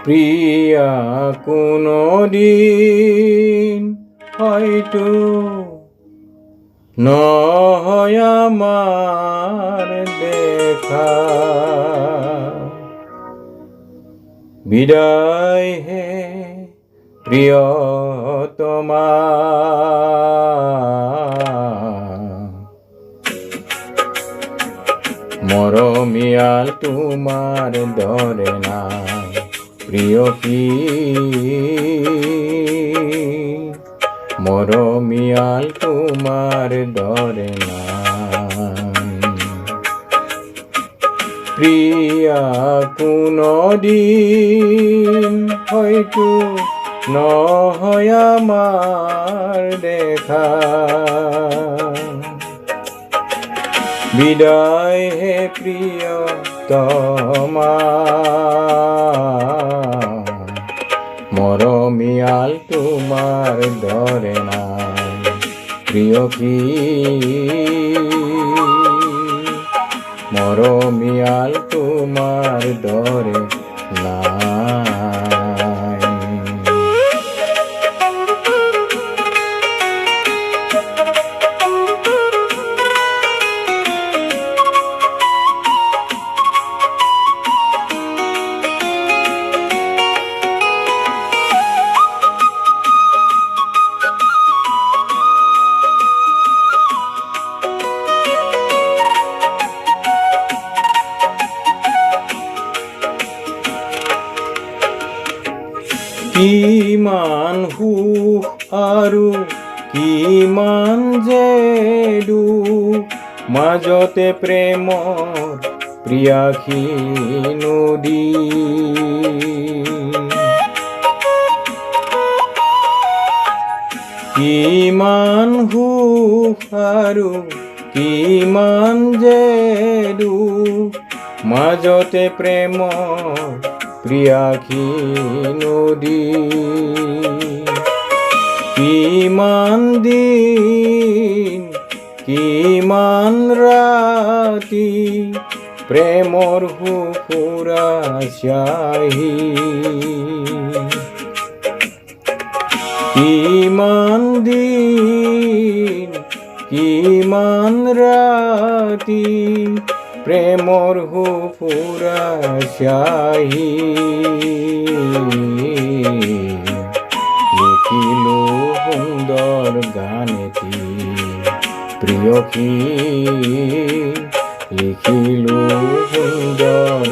প্রিয়া কোনো দিন হয়তো নহয় আমার দেখা, বিদায় হে প্রিয়তমা। মরমিয়াল তোমার দরে নাই প্রিয়সী, মরমিয়াল তোমার দরে নাই। প্রিয়া কোনো দিন হয়তো নহয় আমার দেখা, বিদায় হে প্রিয়তমা। মরমিয়াল তোমার দরে নাই প্রিয়সী, মরমিয়াল তোমার দরে নাই। কিমান সুখ আৰু কিমান যে দুখ, মাজতে প্ৰেমৰ প্ৰিয়াসী নদী। কিমান সুখ আৰু কিমান যে দুখ, মাজতে প্ৰেমৰ প্ৰিয়াসী নদী। কিমান দিন কিমান ৰাতি প্ৰেমৰ সুফুৰা চাহি, কিমান দিন কিমান ৰাতি প্ৰেমৰ সুফুৰা চাহি। লিখিলো সুন্দৰ গান এটি প্ৰিয়সী, লিখিলো সুন্দৰ